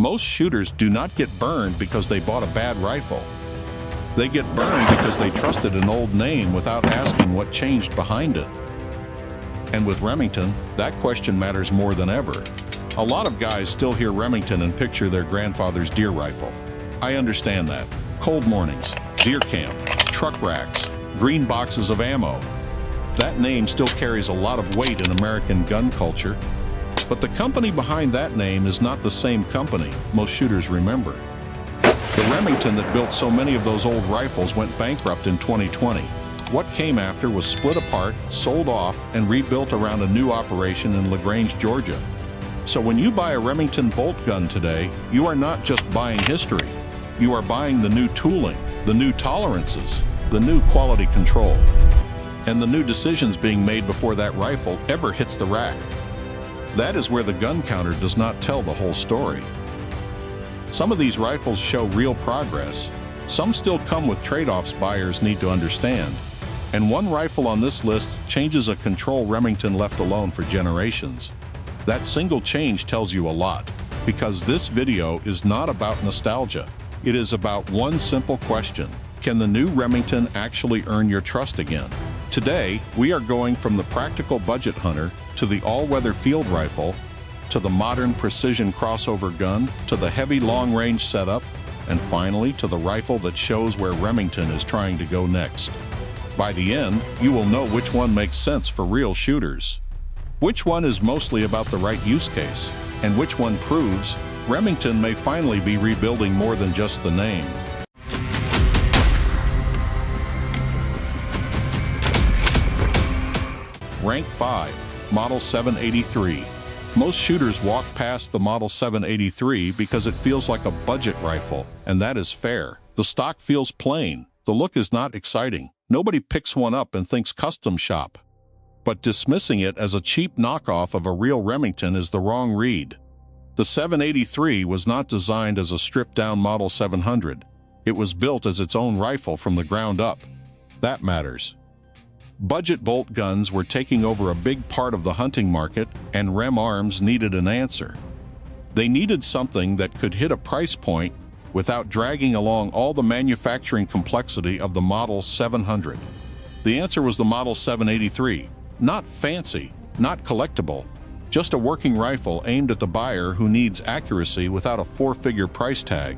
Most shooters do not get burned because they bought a bad rifle. They get burned because they trusted an old name without asking what changed behind it. And with Remington, that question matters more than ever. A lot of guys still hear Remington and picture their grandfather's deer rifle. I understand that. Cold mornings, deer camp, truck racks, green boxes of ammo. That name still carries a lot of weight in American gun culture. But the company behind that name is not the same company most shooters remember. The Remington that built so many of those old rifles went bankrupt in 2020. What came after was split apart, sold off, and rebuilt around a new operation in LaGrange, Georgia. So when you buy a Remington bolt gun today, you are not just buying history. You are buying the new tooling, the new tolerances, the new quality control, and the new decisions being made before that rifle ever hits the rack. That is where the gun counter does not tell the whole story. Some of these rifles show real progress. Some still come with trade-offs buyers need to understand. And one rifle on this list changes a control Remington left alone for generations. That single change tells you a lot, because this video is not about nostalgia. It is about one simple question: can the new Remington actually earn your trust again? Today, we are going from the practical budget hunter to the all-weather field rifle, to the modern precision crossover gun, to the heavy long-range setup, and finally to the rifle that shows where Remington is trying to go next. By the end, you will know which one makes sense for real shooters, which one is mostly about the right use case, and which one proves Remington may finally be rebuilding more than just the name. Rank 5, Model 783. Most shooters walk past the Model 783 because it feels like a budget rifle, and that is fair. The stock feels plain. The look is not exciting. Nobody picks one up and thinks custom shop. But dismissing it as a cheap knockoff of a real Remington is the wrong read. The 783 was not designed as a stripped-down Model 700. It was built as its own rifle from the ground up. That matters. Budget bolt guns were taking over a big part of the hunting market, and Rem Arms needed an answer. They needed something that could hit a price point without dragging along all the manufacturing complexity of the Model 700. The answer was the Model 783. Not fancy, not collectible, just a working rifle aimed at the buyer who needs accuracy without a four-figure price tag.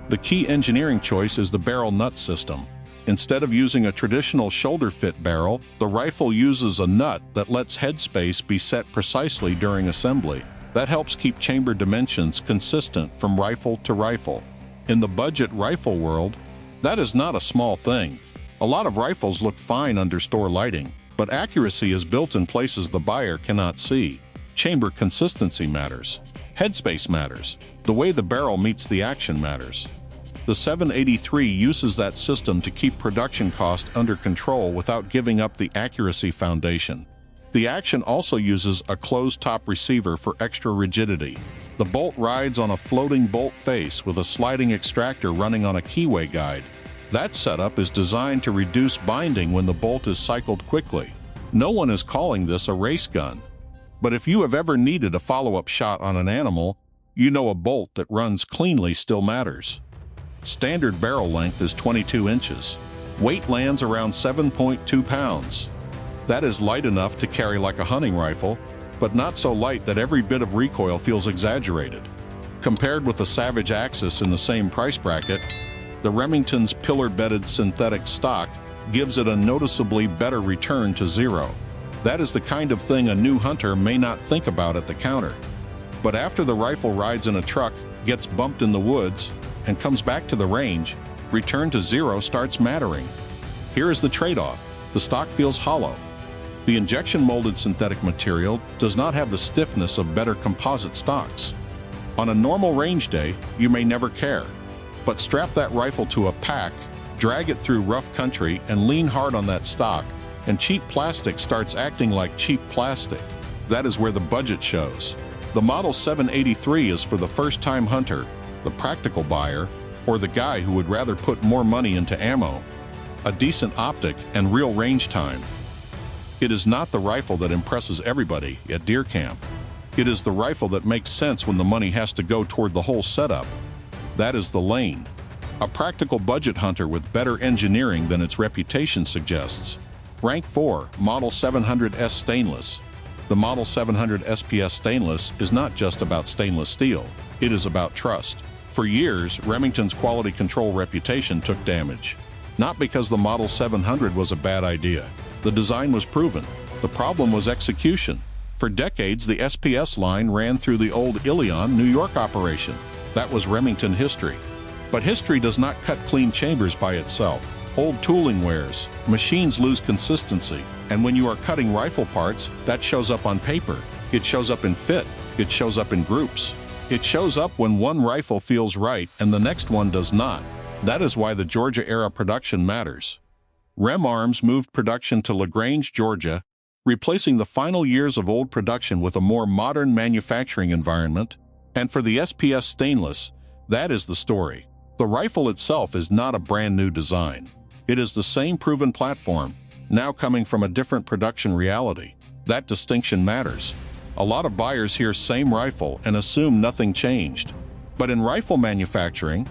The key engineering choice is the barrel nut system. Instead of using a traditional shoulder-fit barrel, the rifle uses a nut that lets headspace be set precisely during assembly. That helps keep chamber dimensions consistent from rifle to rifle. In the budget rifle world, that is not a small thing. A lot of rifles look fine under store lighting, but accuracy is built in places the buyer cannot see. Chamber consistency matters. Headspace matters. The way the barrel meets the action matters. The 783 uses that system to keep production cost under control without giving up the accuracy foundation. The action also uses a closed-top receiver for extra rigidity. The bolt rides on a floating bolt face with a sliding extractor running on a keyway guide. That setup is designed to reduce binding when the bolt is cycled quickly. No one is calling this a race gun. But if you have ever needed a follow-up shot on an animal, you know a bolt that runs cleanly still matters. Standard barrel length is 22 inches. Weight lands around 7.2 pounds. That is light enough to carry like a hunting rifle, but not so light that every bit of recoil feels exaggerated. Compared with a Savage Axis in the same price bracket, the Remington's pillar-bedded synthetic stock gives it a noticeably better return to zero. That is the kind of thing a new hunter may not think about at the counter. But after the rifle rides in a truck, gets bumped in the woods, and comes back to the range, return to zero starts mattering. Here is the trade-off. The stock feels hollow. The injection-molded synthetic material does not have the stiffness of better composite stocks. On a normal range day, you may never care. But strap that rifle to a pack, drag it through rough country, and lean hard on that stock, and cheap plastic starts acting like cheap plastic. That is where the budget shows. The Model 783 is for the first-time hunter, the practical buyer, or the guy who would rather put more money into ammo, a decent optic, and real range time. It is not the rifle that impresses everybody at deer camp. It is the rifle that makes sense when the money has to go toward the whole setup. That is the Lane, a practical budget hunter with better engineering than its reputation suggests. Rank 4, Model 700S Stainless. The Model 700 SPS Stainless is not just about stainless steel, it is about trust. For years, Remington's quality control reputation took damage. Not because the Model 700 was a bad idea. The design was proven. The problem was execution. For decades, the SPS line ran through the old Ilion, New York operation. That was Remington history. But history does not cut clean chambers by itself. Old tooling wears, machines lose consistency, and when you are cutting rifle parts, that shows up on paper. It shows up in fit. It shows up in groups. It shows up when one rifle feels right and the next one does not. That is why the Georgia-era production matters. Arms moved production to LaGrange, Georgia, replacing the final years of old production with a more modern manufacturing environment. And for the SPS Stainless, that is the story. The rifle itself is not a brand new design. It is the same proven platform, now coming from a different production reality. That distinction matters. A lot of buyers hear same rifle and assume nothing changed. But in rifle manufacturing,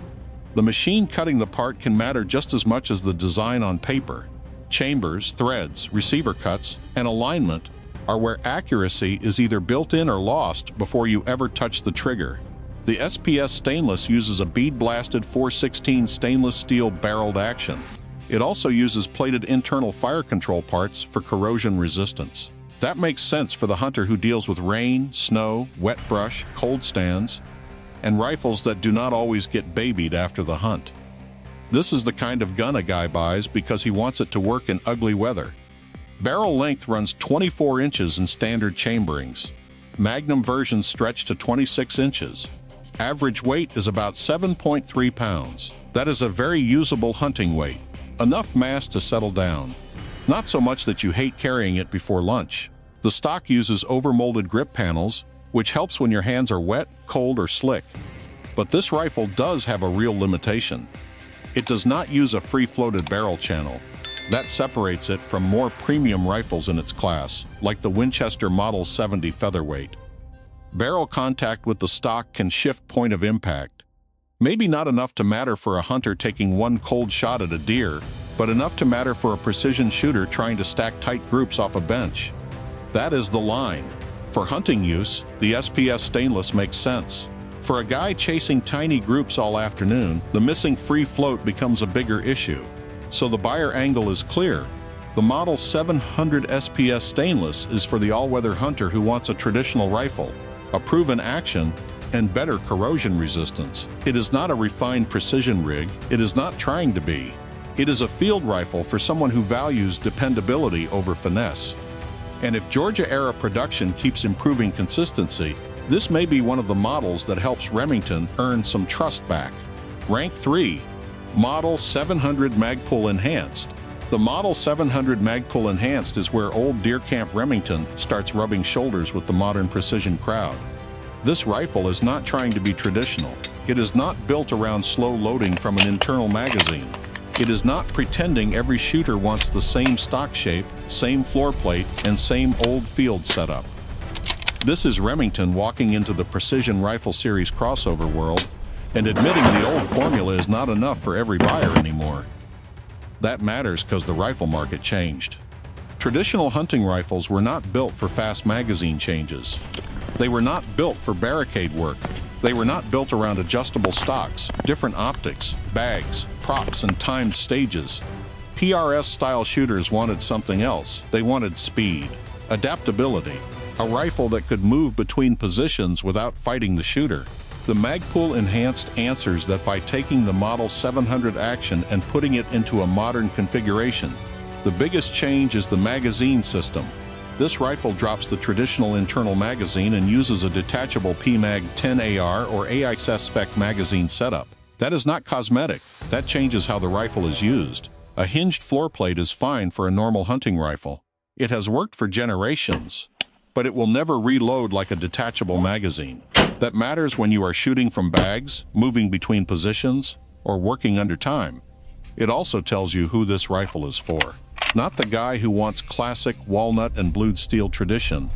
the machine cutting the part can matter just as much as the design on paper. Chambers, threads, receiver cuts, and alignment are where accuracy is either built in or lost before you ever touch the trigger. The SPS Stainless uses a bead-blasted 416 stainless steel barreled action. It also uses plated internal fire control parts for corrosion resistance. That makes sense for the hunter who deals with rain, snow, wet brush, cold stands, and rifles that do not always get babied after the hunt. This is the kind of gun a guy buys because he wants it to work in ugly weather. Barrel length runs 24 inches in standard chamberings. Magnum versions stretch to 26 inches. Average weight is about 7.3 pounds. That is a very usable hunting weight. Enough mass to settle down. Not so much that you hate carrying it before lunch. The stock uses overmolded grip panels, which helps when your hands are wet, cold, or slick. But this rifle does have a real limitation. It does not use a free-floated barrel channel. That separates it from more premium rifles in its class, like the Winchester Model 70 Featherweight. Barrel contact with the stock can shift point of impact. Maybe not enough to matter for a hunter taking one cold shot at a deer, but enough to matter for a precision shooter trying to stack tight groups off a bench. That is the line. For hunting use, the SPS Stainless makes sense. For a guy chasing tiny groups all afternoon, the missing free float becomes a bigger issue. So the buyer angle is clear. The Model 700 SPS Stainless is for the all-weather hunter who wants a traditional rifle, a proven action, and better corrosion resistance. It is not a refined precision rig. It is not trying to be. It is a field rifle for someone who values dependability over finesse. And if Georgia-era production keeps improving consistency, this may be one of the models that helps Remington earn some trust back. Rank 3, Model 700 Magpul Enhanced. The Model 700 Magpul Enhanced is where old deer camp Remington starts rubbing shoulders with the modern precision crowd. This rifle is not trying to be traditional. It is not built around slow loading from an internal magazine. It is not pretending every shooter wants the same stock shape, same floor plate, and same old field setup. This is Remington walking into the Precision Rifle Series crossover world and admitting the old formula is not enough for every buyer anymore. That matters because the rifle market changed. Traditional hunting rifles were not built for fast magazine changes. They were not built for barricade work. They were not built around adjustable stocks, different optics, bags, props, and timed stages. PRS-style shooters wanted something else. They wanted speed, adaptability, a rifle that could move between positions without fighting the shooter. The Magpul Enhanced answers that by taking the Model 700 action and putting it into a modern configuration. The biggest change is the magazine system. This rifle drops the traditional internal magazine and uses a detachable PMag 10AR or AIS spec magazine setup. That is not cosmetic. That changes how the rifle is used. A hinged floor plate is fine for a normal hunting rifle. It has worked for generations, but it will never reload like a detachable magazine. That matters when you are shooting from bags, moving between positions, or working under time. It also tells you who this rifle is for. Not the guy who wants classic walnut and blued steel tradition,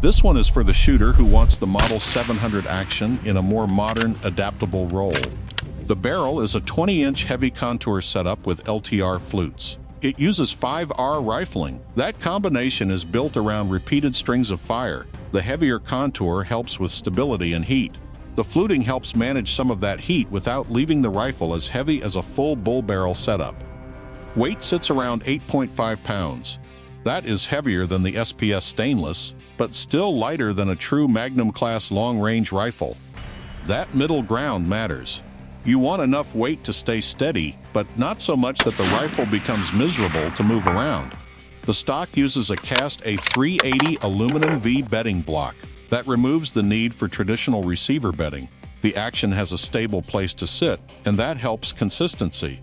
This one is for the shooter who wants the Model 700 action in a more modern, adaptable role. The barrel is a 20-inch heavy contour setup with LTR flutes. It uses 5R rifling. That combination is built around repeated strings of fire. The heavier contour helps with stability and heat. The fluting helps manage some of that heat without leaving the rifle as heavy as a full bull barrel setup. Weight sits around 8.5 pounds. That is heavier than the SPS Stainless, but still lighter than a true Magnum-class long-range rifle. That middle ground matters. You want enough weight to stay steady, but not so much that the rifle becomes miserable to move around. The stock uses a cast A380 aluminum V bedding block that removes the need for traditional receiver bedding. The action has a stable place to sit, and that helps consistency.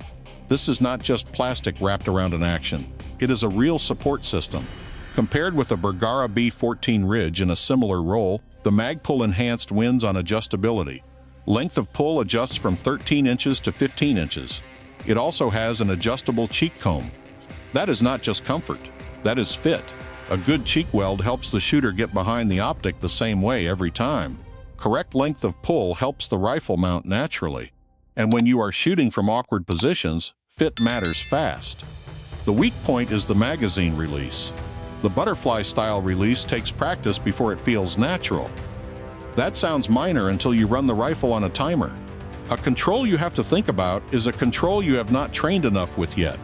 This is not just plastic wrapped around an action. It is a real support system. Compared with a Bergara B14 Ridge in a similar role, the Magpul Enhanced wins on adjustability. Length of pull adjusts from 13 inches to 15 inches. It also has an adjustable cheek comb. That is not just comfort, that is fit. A good cheek weld helps the shooter get behind the optic the same way every time. Correct length of pull helps the rifle mount naturally. And when you are shooting from awkward positions, fit matters fast. The weak point is the magazine release. The butterfly-style release takes practice before it feels natural. That sounds minor until you run the rifle on a timer. A control you have to think about is a control you have not trained enough with yet.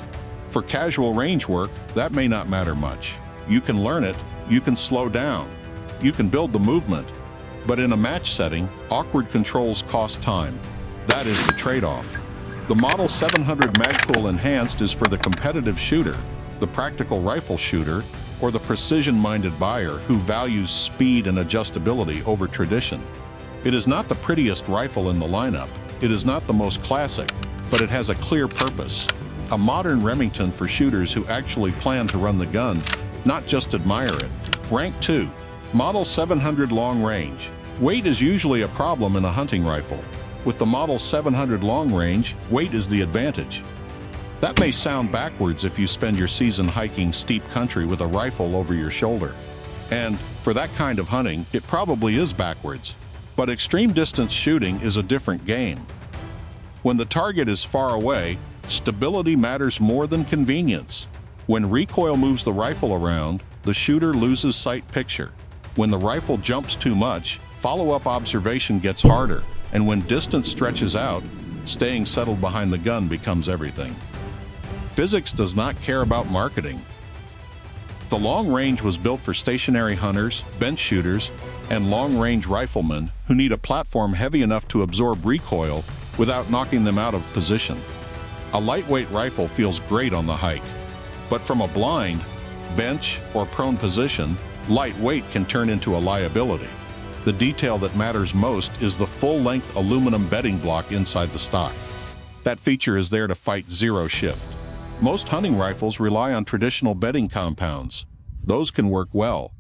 For casual range work, that may not matter much. You can learn it, you can slow down, you can build the movement. But in a match setting, awkward controls cost time. That is the trade-off. The Model 700 Magpul Enhanced is for the competitive shooter, the practical rifle shooter, or the precision-minded buyer who values speed and adjustability over tradition. It is not the prettiest rifle in the lineup. It is not the most classic, but it has a clear purpose. A modern Remington for shooters who actually plan to run the gun, not just admire it. Rank 2. Model 700 Long Range. Weight is usually a problem in a hunting rifle. With the Model 700 Long Range, weight is the advantage. That may sound backwards if you spend your season hiking steep country with a rifle over your shoulder. And for that kind of hunting, it probably is backwards. But extreme distance shooting is a different game. When the target is far away, stability matters more than convenience. When recoil moves the rifle around, the shooter loses sight picture. When the rifle jumps too much, follow-up observation gets harder. And when distance stretches out, staying settled behind the gun becomes everything. Physics does not care about marketing. The long range was built for stationary hunters, bench shooters, and long-range riflemen who need a platform heavy enough to absorb recoil without knocking them out of position. A lightweight rifle feels great on the hike, but from a blind, bench, or prone position, lightweight can turn into a liability. The detail that matters most is the full-length aluminum bedding block inside the stock. That feature is there to fight zero shift. Most hunting rifles rely on traditional bedding compounds. Those can work well.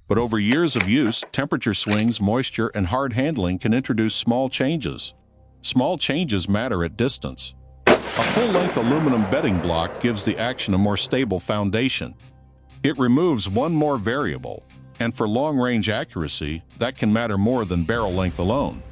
But over years of use, temperature swings, moisture, and hard handling can introduce small changes. Small changes matter at distance. A full-length aluminum bedding block gives the action a more stable foundation. It removes one more variable, and for long-range accuracy, that can matter more than barrel length alone.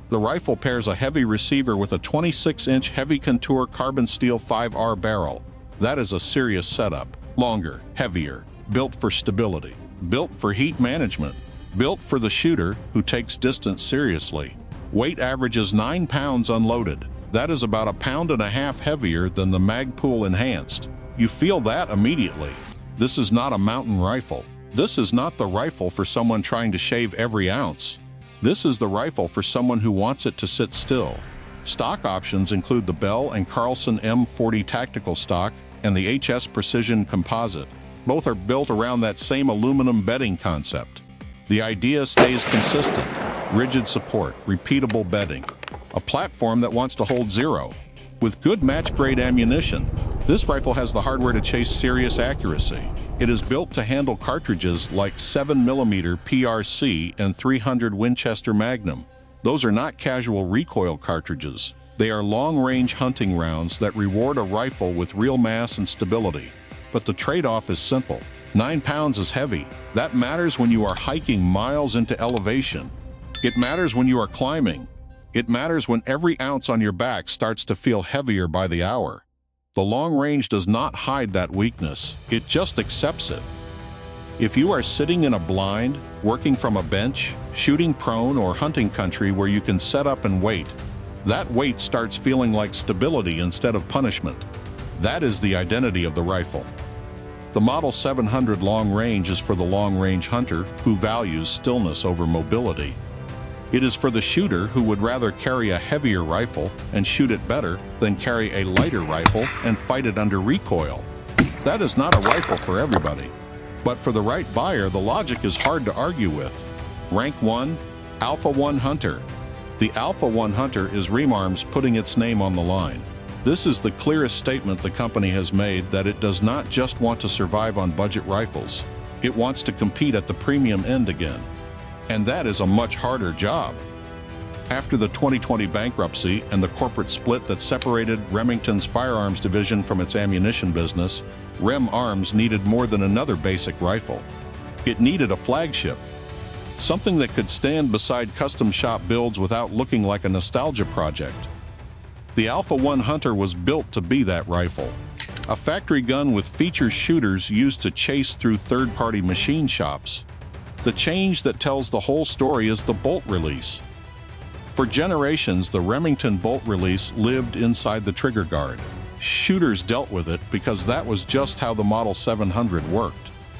The rifle pairs a heavy receiver with a 26-inch heavy contour carbon steel 5R barrel. That is a serious setup. Longer, heavier, built for stability, built for heat management, built for the shooter who takes distance seriously. Weight averages 9 pounds unloaded. That is about 1.5 pounds heavier than the Magpul Enhanced. You feel that immediately. This is not a mountain rifle. This is not the rifle for someone trying to shave every ounce. This is the rifle for someone who wants it to sit still. Stock options include the Bell & Carlson M40 tactical stock and the HS Precision Composite. Both are built around that same aluminum bedding concept. The idea stays consistent: rigid support, repeatable bedding, a platform that wants to hold zero. With good match-grade ammunition, this rifle has the hardware to chase serious accuracy. It is built to handle cartridges like 7mm PRC and 300 Winchester Magnum. Those are not casual recoil cartridges. They are long-range hunting rounds that reward a rifle with real mass and stability. But the trade-off is simple. 9 pounds is heavy. That matters when you are hiking miles into elevation. It matters when you are climbing. It matters when every ounce on your back starts to feel heavier by the hour. The long range does not hide that weakness. It just accepts it. If you are sitting in a blind, working from a bench, shooting prone, or hunting country where you can set up and wait, that weight starts feeling like stability instead of punishment. That is the identity of the rifle. The Model 700 long range is for the long-range hunter who values stillness over mobility. It is for the shooter who would rather carry a heavier rifle and shoot it better than carry a lighter rifle and fight it under recoil. That is not a rifle for everybody. But for the right buyer, the logic is hard to argue with. Rank 1, Alpha 1 Hunter. The Alpha 1 Hunter is Remington putting its name on the line. This is the clearest statement the company has made that it does not just want to survive on budget rifles. It wants to compete at the premium end again. And that is a much harder job. After the 2020 bankruptcy and the corporate split that separated Remington's Firearms division from its ammunition business, Rem Arms needed more than another basic rifle. It needed a flagship. Something that could stand beside custom shop builds without looking like a nostalgia project. The Alpha 1 Hunter was built to be that rifle. A factory gun with feature shooters used to chase through third-party machine shops. The change that tells the whole story is the bolt release. For generations, the Remington bolt release lived inside the trigger guard. Shooters dealt with it because that was just how the Model 700 worked.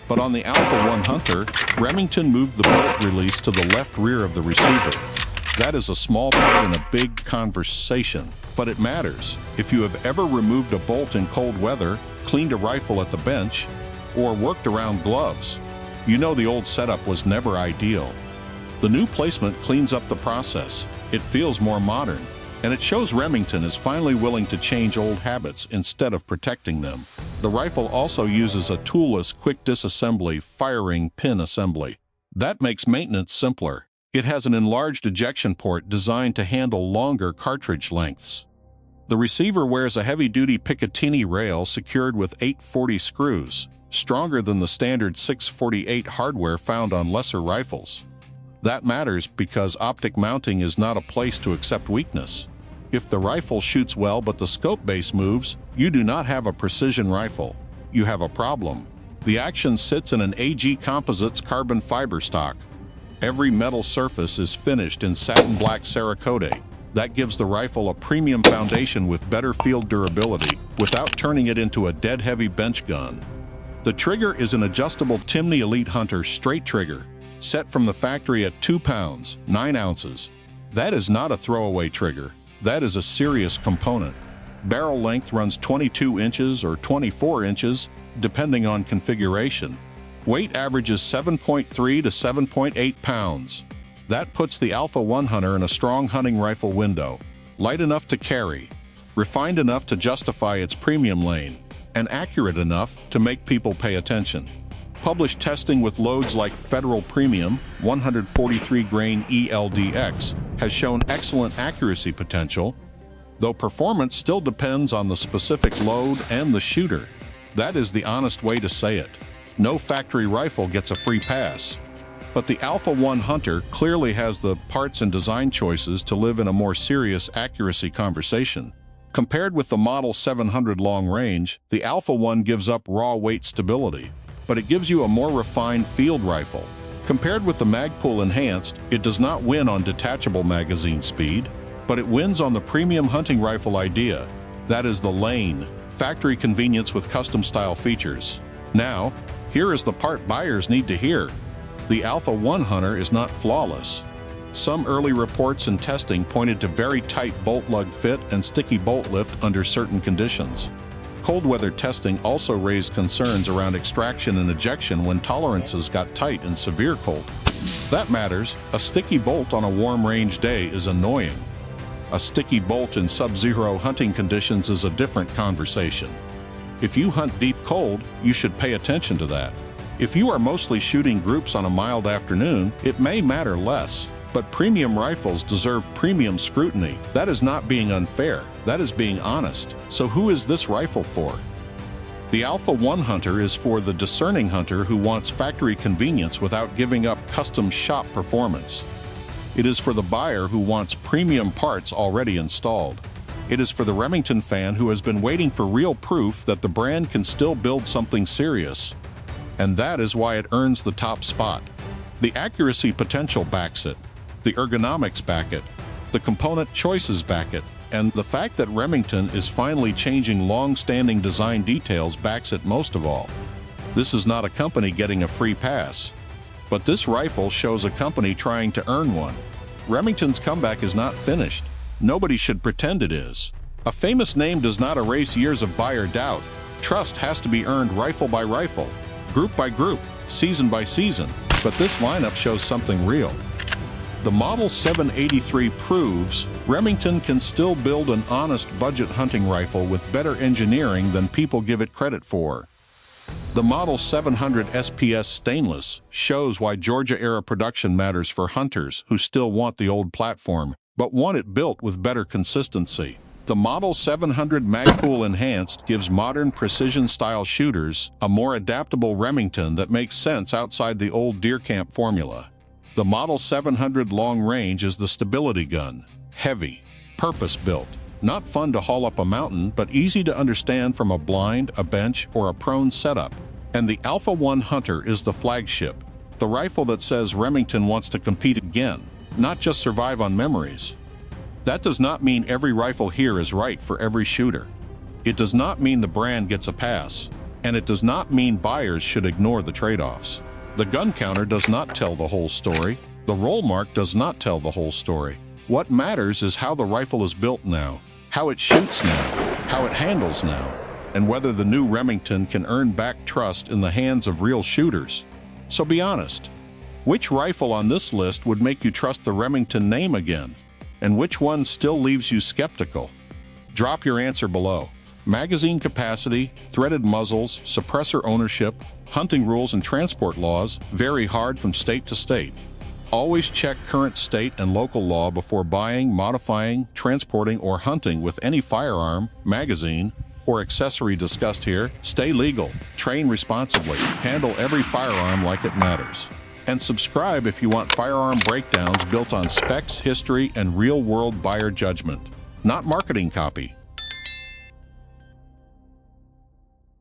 But on the Alpha 1 Hunter, Remington moved the bolt release to the left rear of the receiver. That is a small part in a big conversation, but it matters. If you have ever removed a bolt in cold weather, cleaned a rifle at the bench, or worked around gloves, you know the old setup was never ideal. The new placement cleans up the process. It feels more modern, and it shows Remington is finally willing to change old habits instead of protecting them. The rifle also uses a toolless quick disassembly firing pin assembly. That makes maintenance simpler. It has an enlarged ejection port designed to handle longer cartridge lengths. The receiver wears a heavy-duty Picatinny rail secured with 840 screws, stronger than the standard 648 hardware found on lesser rifles. That matters because optic mounting is not a place to accept weakness. If the rifle shoots well but the scope base moves, you do not have a precision rifle. You have a problem. The action sits in an AG Composites carbon fiber stock. Every metal surface is finished in satin black Cerakote. That gives the rifle a premium foundation with better field durability without turning it into a dead-heavy bench gun. The trigger is an adjustable Timney Elite Hunter straight trigger, set from the factory at 2 pounds, 9 ounces. That is not a throwaway trigger. That is a serious component. Barrel length runs 22 inches or 24 inches, depending on configuration. Weight averages 7.3 to 7.8 pounds. That puts the Alpha 1 Hunter in a strong hunting rifle window. Light enough to carry, refined enough to justify its premium lane, and accurate enough to make people pay attention. Published testing with loads like Federal Premium 143 grain ELDX has shown excellent accuracy potential, though performance still depends on the specific load and the shooter. That is the honest way to say it. No factory rifle gets a free pass. But the Alpha 1 Hunter clearly has the parts and design choices to live in a more serious accuracy conversation. Compared with the Model 700 long range, the Alpha 1 gives up raw weight stability, but it gives you a more refined field rifle. Compared with the Magpul Enhanced, it does not win on detachable magazine speed, but it wins on the premium hunting rifle idea. That is the lane, factory convenience with custom-style features. Now, here is the part buyers need to hear. The Alpha 1 Hunter is not flawless. Some early reports and testing pointed to very tight bolt lug fit and sticky bolt lift under certain conditions. Cold weather testing also raised concerns around extraction and ejection when tolerances got tight in severe cold. That matters. A sticky bolt on a warm range day is annoying. A sticky bolt in sub-zero hunting conditions is a different conversation. If you hunt deep cold, you should pay attention to that. If you are mostly shooting groups on a mild afternoon, it may matter less. But premium rifles deserve premium scrutiny. That is not being unfair. That is being honest. So who is this rifle for? The Alpha 1 Hunter is for the discerning hunter who wants factory convenience without giving up custom shop performance. It is for the buyer who wants premium parts already installed. It is for the Remington fan who has been waiting for real proof that the brand can still build something serious. And that is why it earns the top spot. The accuracy potential backs it. The ergonomics back it. The component choices back it. And the fact that Remington is finally changing long-standing design details backs it most of all. This is not a company getting a free pass. But this rifle shows a company trying to earn one. Remington's comeback is not finished. Nobody should pretend it is. A famous name does not erase years of buyer doubt. Trust has to be earned rifle by rifle, group by group, season by season. But this lineup shows something real. The Model 783 proves Remington can still build an honest budget hunting rifle with better engineering than people give it credit for. The Model 700 SPS Stainless shows why Georgia-era production matters for hunters who still want the old platform, but want it built with better consistency. The Model 700 Magpul Enhanced gives modern precision-style shooters a more adaptable Remington that makes sense outside the old deer camp formula. The Model 700 Long Range is the stability gun. Heavy, purpose-built. Not fun to haul up a mountain, but easy to understand from a blind, a bench, or a prone setup. And the Alpha 1 Hunter is the flagship. The rifle that says Remington wants to compete again, not just survive on memories. That does not mean every rifle here is right for every shooter. It does not mean the brand gets a pass. And it does not mean buyers should ignore the trade-offs. The gun counter does not tell the whole story. The roll mark does not tell the whole story. What matters is how the rifle is built now, how it shoots now, how it handles now, and whether the new Remington can earn back trust in the hands of real shooters. So be honest. Which rifle on this list would make you trust the Remington name again? And which one still leaves you skeptical? Drop your answer below. Magazine capacity, threaded muzzles, suppressor ownership, hunting rules and transport laws vary hard from state to state. Always check current state and local law before buying, modifying, transporting, or hunting with any firearm, magazine, or accessory discussed here. Stay legal, train responsibly, handle every firearm like it matters. And subscribe if you want firearm breakdowns built on specs, history, and real-world buyer judgment, not marketing copy.